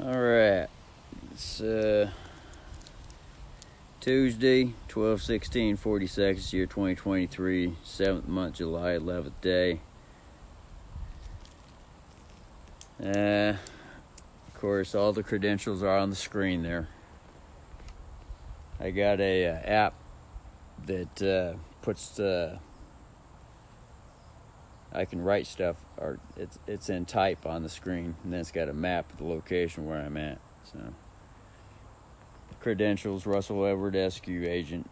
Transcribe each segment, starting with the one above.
Alright, it's Tuesday, 12/16/42nd year 2023, 7th month, July, 11th day. Of course, all the credentials are on the screen there. I got a app that puts I can write stuff, or it's in type on the screen, and then it's got a map of the location where I'm at. So, credentials: Russell Edward, SQ agent,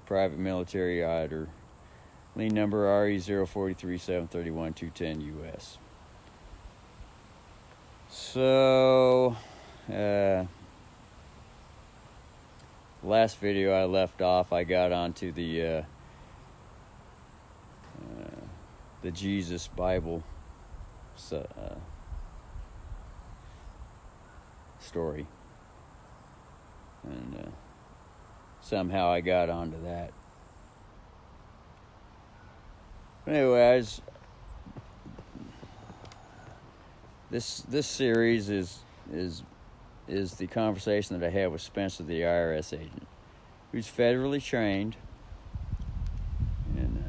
private military auditor, lien number RE043731-210 US. So, last video I left off, I got onto the Jesus Bible story, and somehow I got onto that. Anyways, this series is the conversation that I had with Spenser, the IRS agent, who's federally trained, and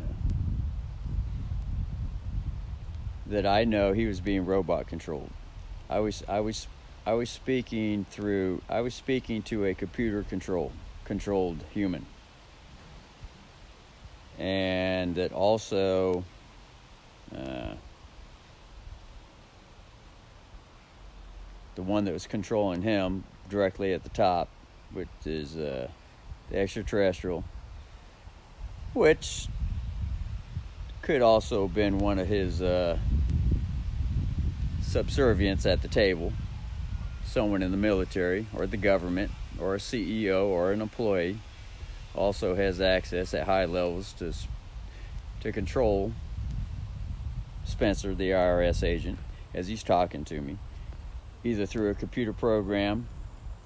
that I know he was being robot controlled. I was speaking to a computer controlled human, and that also the one that was controlling him directly at the top, which is the extraterrestrial, which could also have been one of his subservients at the table, someone in the military or the government or a CEO or an employee, also has access at high levels to control Spenser, the IRS agent, as he's talking to me, either through a computer program,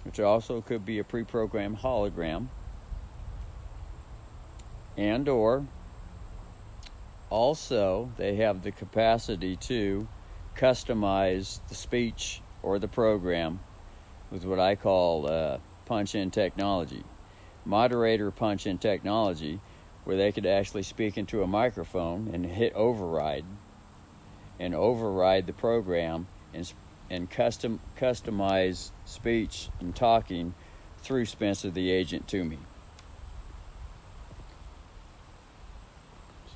which also could be a pre-programmed hologram, and or also they have the capacity to customize the speech or the program with what I call punch-in technology, moderator punch-in technology, where they could actually speak into a microphone and hit override the program and customize speech and talking through Spenser the agent to me.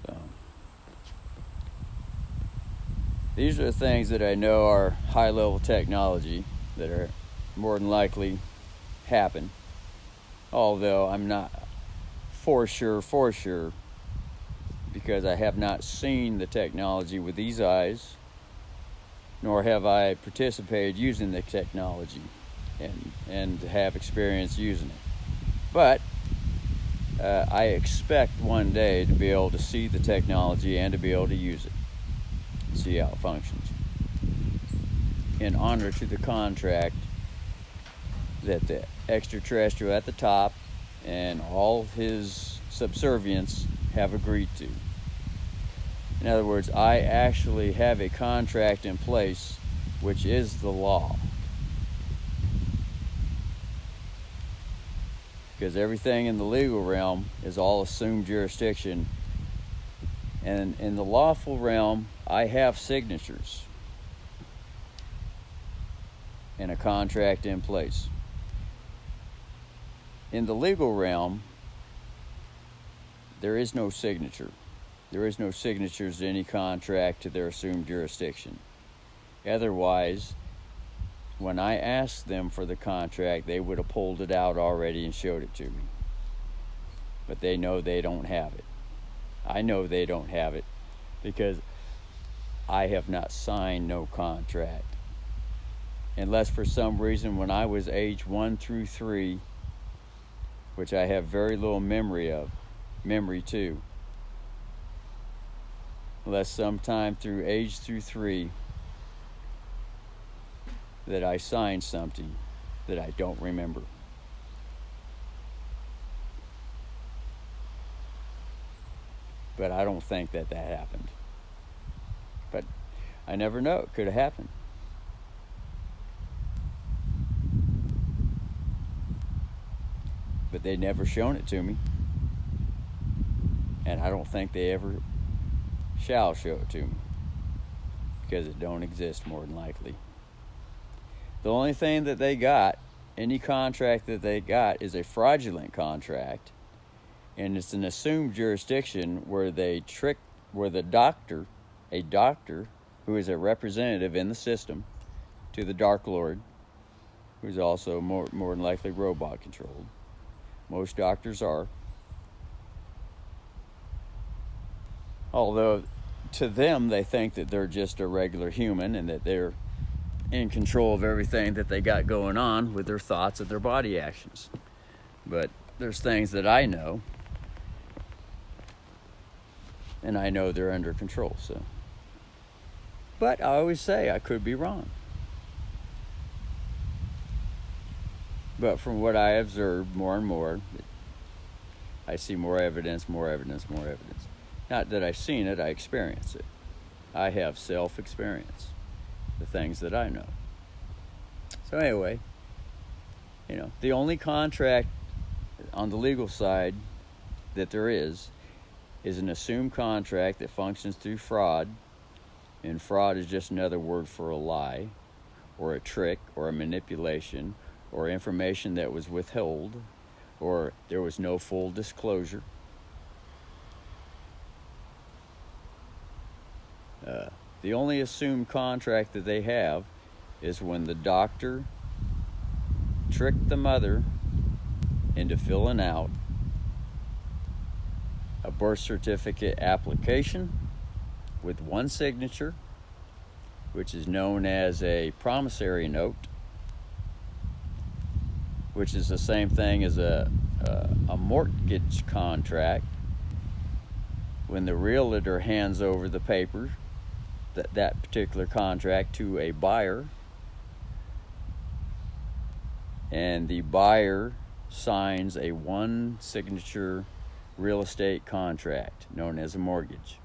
So these are the things that I know are high-level technology that are more than likely happen, although I'm not for sure, because I have not seen the technology with these eyes, nor have I participated using the technology and have experience using it. But I expect one day to be able to see the technology and to be able to use it, see how it functions, in honor to the contract that the extraterrestrial at the top and all of his subservients have agreed to. In other words, I actually have a contract in place, which is the law. Because everything in the legal realm is all assumed jurisdiction. And in the lawful realm, I have signatures and a contract in place. In the legal realm, there is no signature. There is no signatures to any contract to their assumed jurisdiction. Otherwise, when I asked them for the contract, they would have pulled it out already and showed it to me. But they know they don't have it. I know they don't have it because I have not signed no contract. Unless for some reason when I was age 1 through 3, which I have very little memory to, unless sometime through age 3 that I signed something that I don't remember. But I don't think that happened. But I never know. It could have happened. but they never shown it to me. And I don't think they ever shall show it to me, because it don't exist, more than likely. The only thing that they got, any contract that they got, is a fraudulent contract, and it's an assumed jurisdiction where the doctor, a doctor who is a representative in the system to the Dark Lord, who's also more than likely robot controlled. Most doctors are. Although to them, they think that they're just a regular human and that they're in control of everything that they got going on with their thoughts and their body actions. But there's things that I know, and I know they're under control. So, but I always say I could be wrong. But from what I observed more and more, I see more evidence. Not that I've seen it, I experience it. I have self-experience, the things that I know. So anyway, the only contract on the legal side that there is an assumed contract that functions through fraud, and fraud is just another word for a lie, or a trick, or a manipulation, or information that was withheld, or there was no full disclosure. The only assumed contract that they have is when the doctor tricked the mother into filling out a birth certificate application with one signature, which is known as a promissory note, which is the same thing as a mortgage contract. When the realtor hands over the paper, that particular contract, to a buyer, and the buyer signs a one signature real estate contract known as a mortgage.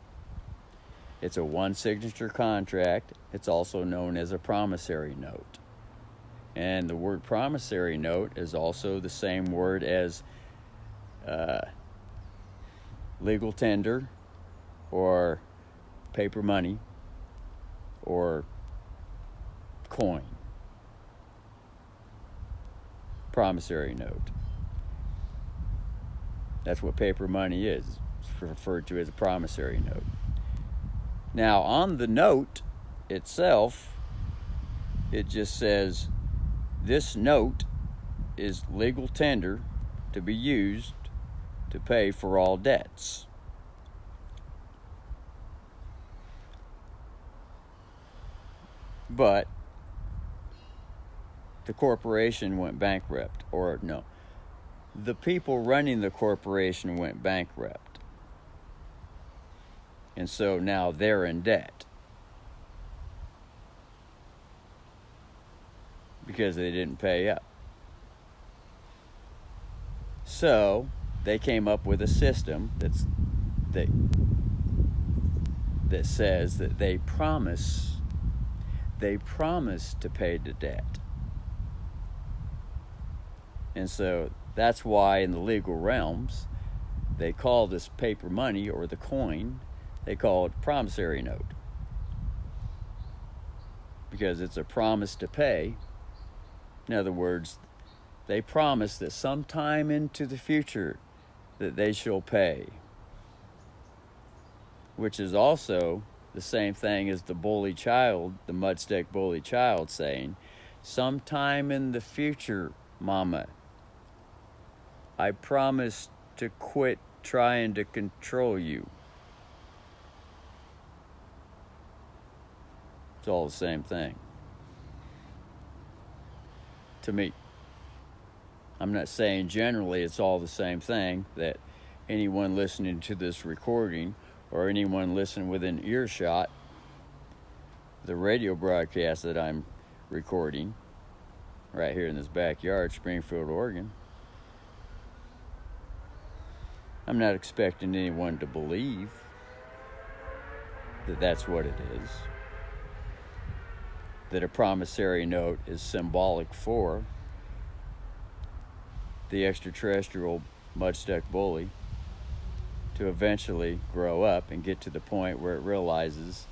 It's a one signature contract. It's also known as a promissory note. And the word promissory note is also the same word as legal tender, or paper money, or coin. Promissory note. That's what paper money is. It's referred to as a promissory note. Now, on the note itself, it just says, this note is legal tender to be used to pay for all debts. But the corporation went bankrupt, or no, the people running the corporation went bankrupt. And so now they're in debt because they didn't pay up. So they came up with a system that says that they promise to pay the debt. And so that's why in the legal realms they call this paper money, or the coin, they call it promissory note, because it's a promise to pay. In other words, they promise that sometime into the future that they shall pay, which is also the same thing as the bully child, the mudstick bully child, saying, sometime in the future, Mama, I promise to quit trying to control you. It's all the same thing to me. I'm not saying generally it's all the same thing, that anyone listening to this recording or anyone listening within earshot, the radio broadcast that I'm recording right here in this backyard, Springfield, Oregon, I'm not expecting anyone to believe that that's what it is, that a promissory note is symbolic for the extraterrestrial mudstuck bully to eventually grow up and get to the point where it realizes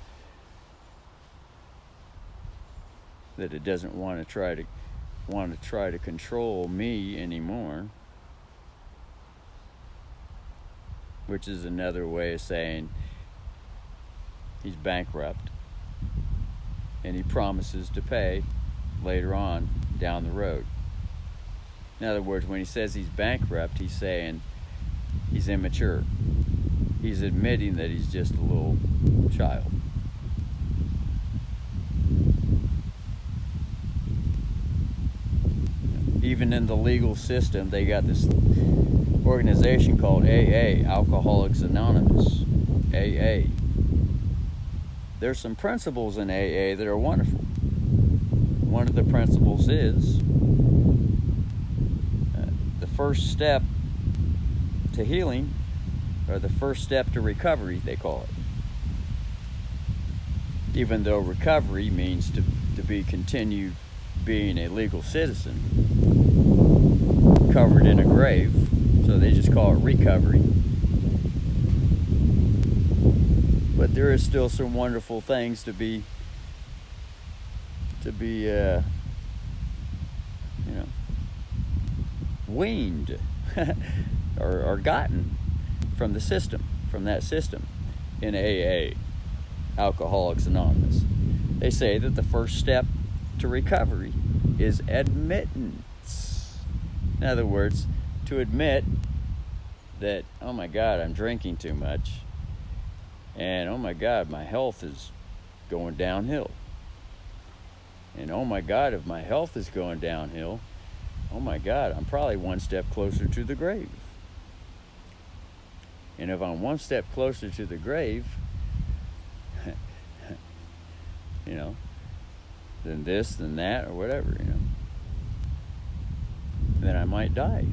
that it doesn't want to try to control me anymore, which is another way of saying he's bankrupt and he promises to pay later on down the road. In other words, when he says he's bankrupt, he's saying he's immature. He's admitting that he's just a little child. Even in the legal system, they got this organization called AA, Alcoholics Anonymous. AA. There's some principles in AA that are wonderful. One of the principles is the first step to healing, or the first step to recovery, they call it. Even though recovery means to be continued being a legal citizen, covered in a grave, so they just call it recovery. But there is still some wonderful things to be weaned or gotten from the system, from that system in AA, Alcoholics Anonymous. They say that the first step to recovery is admittance. In other words, to admit that, oh my God, I'm drinking too much, and oh my God, my health is going downhill. And oh my God, if my health is going downhill, oh my God, I'm probably one step closer to the grave. And if I'm one step closer to the grave, then this, then that, or whatever, then I might die.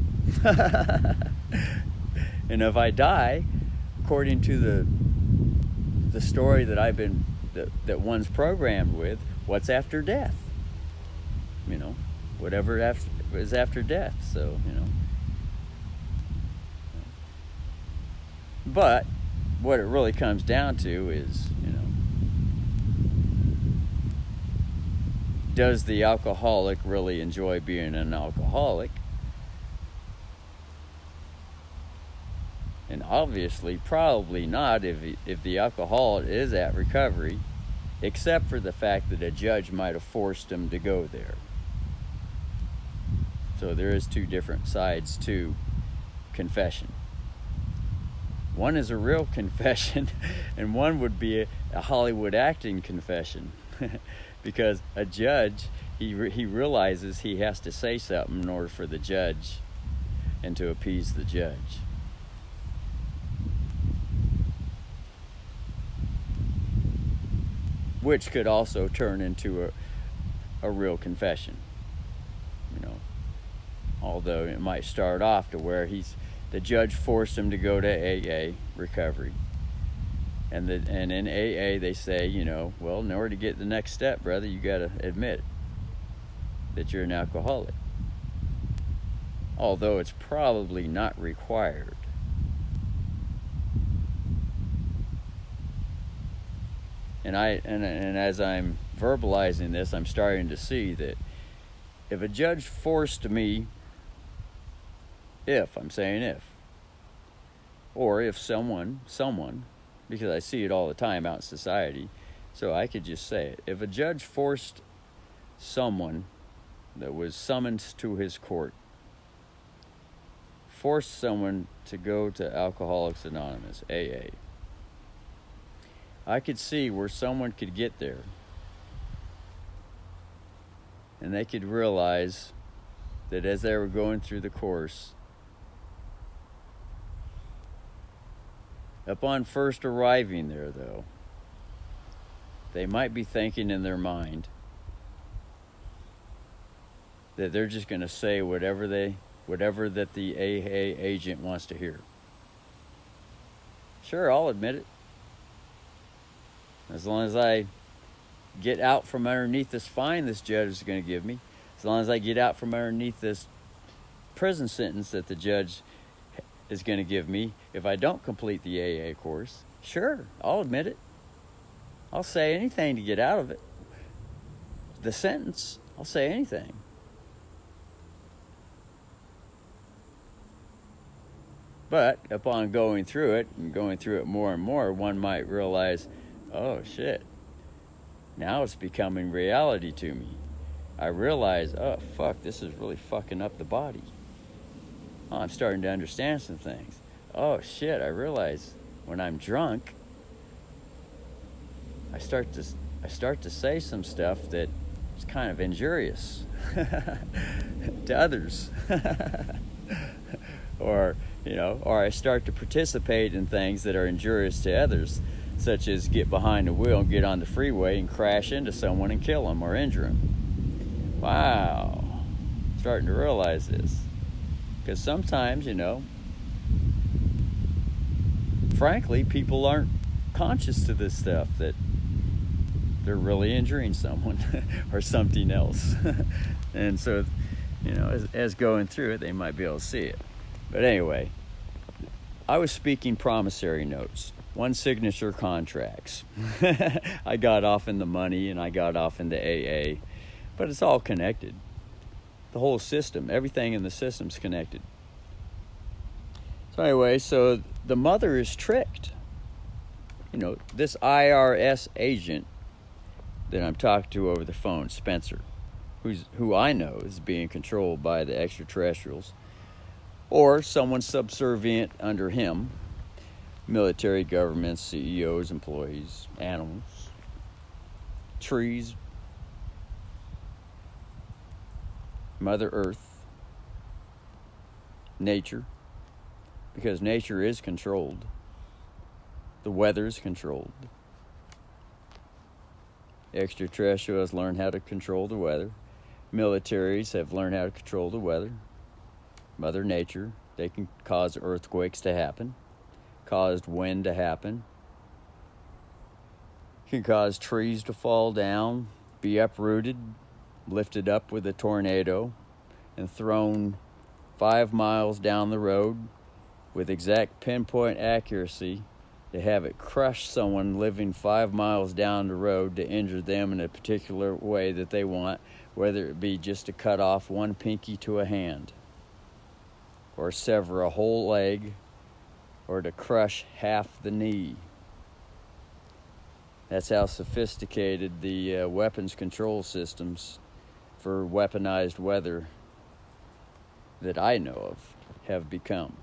And if I die, according to the story that one's programmed with, what's after death? Whatever is after death. So, But what it really comes down to is, does the alcoholic really enjoy being an alcoholic? And obviously, probably not if the alcoholic is at recovery, except for the fact that a judge might have forced him to go there. So there is two different sides to confession. One is a real confession, and one would be a Hollywood acting confession. Because a judge, he realizes he has to say something in order for the judge and to appease the judge. Which could also turn into a real confession. Although it might start off to where the judge forced him to go to AA, recovery. And in AA they say, well, in order to get the next step, brother, you got to admit that you're an alcoholic. Although it's probably not required. And as I'm verbalizing this, I'm starting to see that if a judge forced me, or if someone, because I see it all the time out in society, so I could just say it. If a judge forced someone that was summoned to his court, forced someone to go to Alcoholics Anonymous, AA, I could see where someone could get there and they could realize that as they were going through the course, upon first arriving there, though, they might be thinking in their mind that they're just going to say whatever that the AA agent wants to hear. Sure, I'll admit it. As long as I get out from underneath this fine this judge is going to give me, as long as I get out from underneath this prison sentence that the judge is going to give me if I don't complete the AA course, sure, I'll admit it. I'll say anything to get out of it. The sentence, I'll say anything. But upon going through it, and going through it more and more, one might realize, oh shit, now it's becoming reality to me. I realize, oh fuck, this is really fucking up the body. Oh, I'm starting to understand some things. Oh shit, I realize when I'm drunk, I start to say some stuff that is kind of injurious to others. Or I start to participate in things that are injurious to others, such as get behind the wheel and get on the freeway and crash into someone and kill them or injure them. Wow. Starting to realize this. Because sometimes, frankly, people aren't conscious to this stuff, that they're really injuring someone or something else. And so, as going through it, they might be able to see it. But anyway, I was speaking promissory notes, one signature contracts. I got off in the money and I got off in the AA, but it's all connected. The whole system, everything in the system's connected. So anyway, so the mother is tricked. This IRS agent that I'm talking to over the phone, Spenser, who I know is being controlled by the extraterrestrials, or someone subservient under him, military, governments, CEOs, employees, animals, trees, Mother Earth, nature, because nature is controlled. The weather is controlled. Extraterrestrials learn how to control the weather. Militaries have learned how to control the weather. Mother Nature, they can cause earthquakes to happen, caused wind to happen, can cause trees to fall down, be uprooted, lifted up with a tornado, and thrown 5 miles down the road with exact pinpoint accuracy to have it crush someone living 5 miles down the road to injure them in a particular way that they want, whether it be just to cut off one pinky to a hand, or sever a whole leg, or to crush half the knee. That's how sophisticated the weapons control systems for weaponized weather that I know of have become.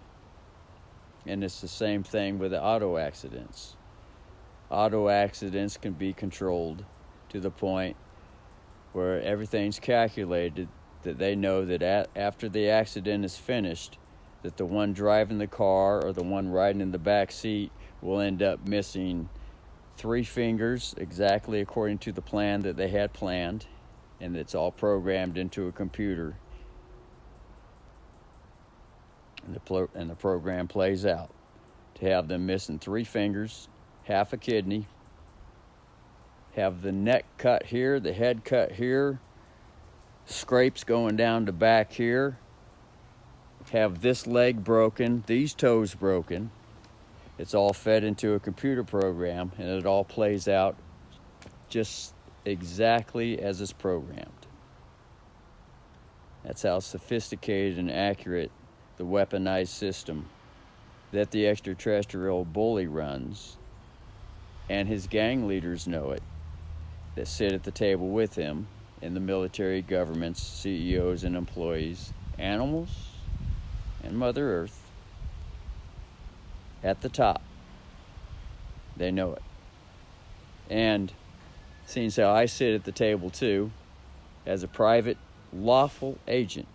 And it's the same thing with the auto accidents. Auto accidents can be controlled to the point where everything's calculated, that they know that after the accident is finished, that the one driving the car or the one riding in the back seat will end up missing 3 fingers exactly according to the plan that they had planned, and it's all programmed into a computer. And the program plays out to have them missing 3 fingers, half a kidney, have the neck cut here, the head cut here, scrapes going down to back here, have this leg broken, these toes broken. It's all fed into a computer program, and it all plays out just exactly as it's programmed. That's how sophisticated and accurate the weaponized system that the extraterrestrial bully runs, and his gang leaders know it, that sit at the table with him in the military, governments, CEOs, and employees, animals, and Mother Earth. At the top, they know it. And seeing as how I sit at the table too, as a private, lawful agent,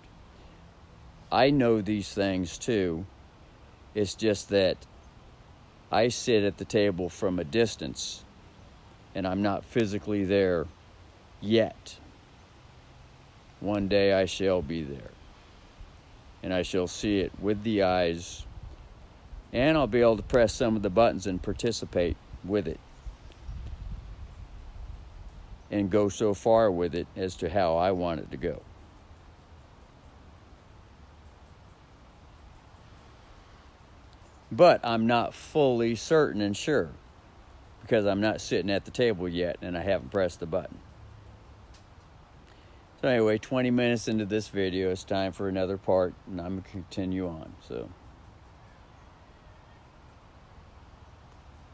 I know these things too. It's just that I sit at the table from a distance, and I'm not physically there yet. One day I shall be there, and I shall see it with the eyes, and I'll be able to press some of the buttons and participate with it, and go so far with it as to how I want it to go. But I'm not fully certain and sure because I'm not sitting at the table yet and I haven't pressed the button. So anyway, 20 minutes into this video, it's time for another part, and I'm going to continue on. So